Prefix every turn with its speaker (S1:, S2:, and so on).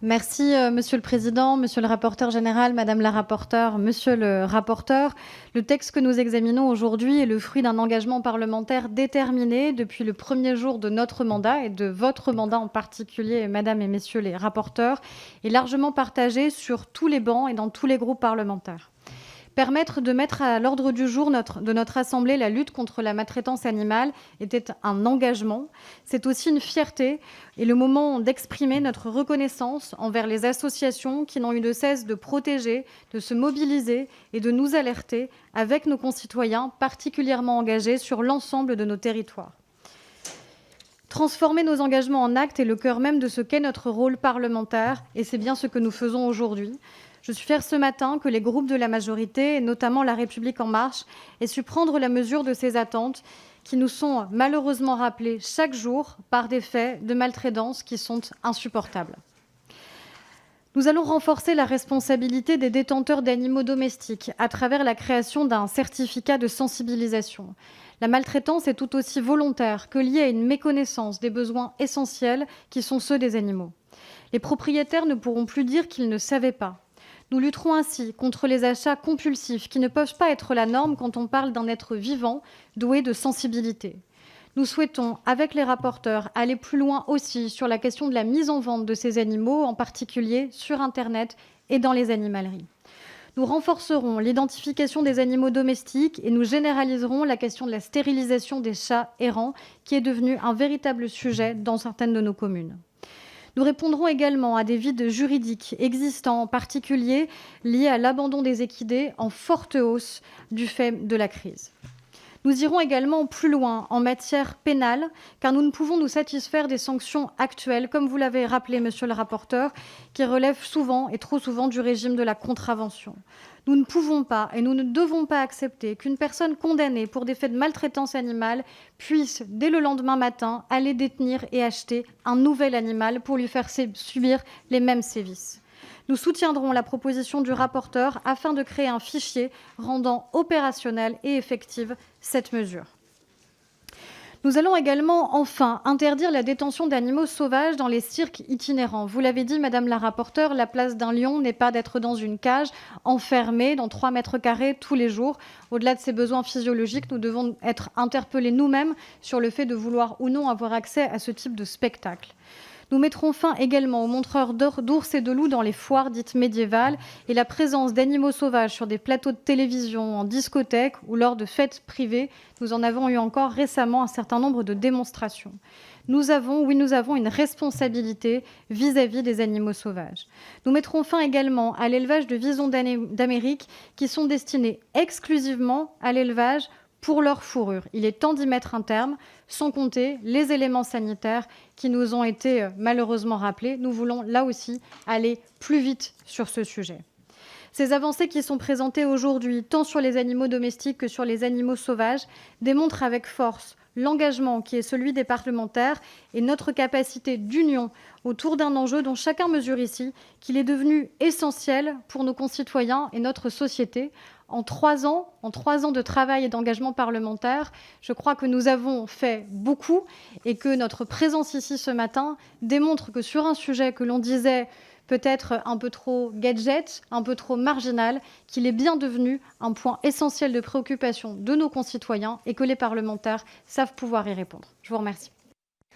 S1: Merci, Monsieur le Président, Monsieur le rapporteur général, Madame la rapporteure, Monsieur le rapporteur. Le texte que nous examinons aujourd'hui est le fruit d'un engagement parlementaire déterminé depuis le premier jour de notre mandat et de votre mandat en particulier, Madame et Messieurs les rapporteurs, et largement partagé sur tous les bancs et dans tous les groupes parlementaires. Permettre de mettre à l'ordre du jour de notre Assemblée la lutte contre la maltraitance animale était un engagement. C'est aussi une fierté et le moment d'exprimer notre reconnaissance envers les associations qui n'ont eu de cesse de protéger, de se mobiliser et de nous alerter avec nos concitoyens particulièrement engagés sur l'ensemble de nos territoires. Transformer nos engagements en actes est le cœur même de ce qu'est notre rôle parlementaire, et c'est bien ce que nous faisons aujourd'hui. Je suis fière ce matin que les groupes de la majorité, et notamment La République En Marche, aient su prendre la mesure de ces attentes qui nous sont malheureusement rappelées chaque jour par des faits de maltraitance qui sont insupportables. Nous allons renforcer la responsabilité des détenteurs d'animaux domestiques à travers la création d'un certificat de sensibilisation. La maltraitance est tout aussi volontaire que liée à une méconnaissance des besoins essentiels qui sont ceux des animaux. Les propriétaires ne pourront plus dire qu'ils ne savaient pas. Nous lutterons ainsi contre les achats compulsifs qui ne peuvent pas être la norme quand on parle d'un être vivant doué de sensibilité. Nous souhaitons, avec les rapporteurs, aller plus loin aussi sur la question de la mise en vente de ces animaux, en particulier sur Internet et dans les animaleries. Nous renforcerons l'identification des animaux domestiques et nous généraliserons la question de la stérilisation des chats errants, qui est devenue un véritable sujet dans certaines de nos communes. Nous répondrons également à des vides juridiques existants, en particulier liés à l'abandon des équidés en forte hausse du fait de la crise. Nous irons également plus loin en matière pénale, car nous ne pouvons nous satisfaire des sanctions actuelles, comme vous l'avez rappelé, monsieur le rapporteur, qui relèvent souvent et trop souvent du régime de la contravention. Nous ne pouvons pas et nous ne devons pas accepter qu'une personne condamnée pour des faits de maltraitance animale puisse, dès le lendemain matin, aller détenir et acheter un nouvel animal pour lui faire subir les mêmes sévices. Nous soutiendrons la proposition du rapporteur afin de créer un fichier rendant opérationnelle et effective cette mesure. Nous allons également, enfin, interdire la détention d'animaux sauvages dans les cirques itinérants. Vous l'avez dit, Madame la rapporteure, la place d'un lion n'est pas d'être dans une cage, enfermé dans 3 mètres carrés tous les jours. Au-delà de ses besoins physiologiques, nous devons être interpellés nous-mêmes sur le fait de vouloir ou non avoir accès à ce type de spectacle. Nous mettrons fin également aux montreurs d'ours et de loups dans les foires dites médiévales et la présence d'animaux sauvages sur des plateaux de télévision, en discothèque ou lors de fêtes privées. Nous en avons eu encore récemment un certain nombre de démonstrations. Nous avons une responsabilité vis-à-vis des animaux sauvages. Nous mettrons fin également à l'élevage de visons d'Amérique qui sont destinés exclusivement à l'élevage pour leur fourrure. Il est temps d'y mettre un terme, sans compter les éléments sanitaires qui nous ont été malheureusement rappelés. Nous voulons là aussi aller plus vite sur ce sujet. Ces avancées qui sont présentées aujourd'hui, tant sur les animaux domestiques que sur les animaux sauvages, démontrent avec force l'engagement qui est celui des parlementaires et notre capacité d'union autour d'un enjeu dont chacun mesure ici qu'il est devenu essentiel pour nos concitoyens et notre société. En 3 ans de travail et d'engagement parlementaire, je crois que nous avons fait beaucoup et que notre présence ici ce matin démontre que sur un sujet que l'on disait peut-être un peu trop gadget, un peu trop marginal, qu'il est bien devenu un point essentiel de préoccupation de nos concitoyens et que les parlementaires savent pouvoir y répondre. Je vous remercie.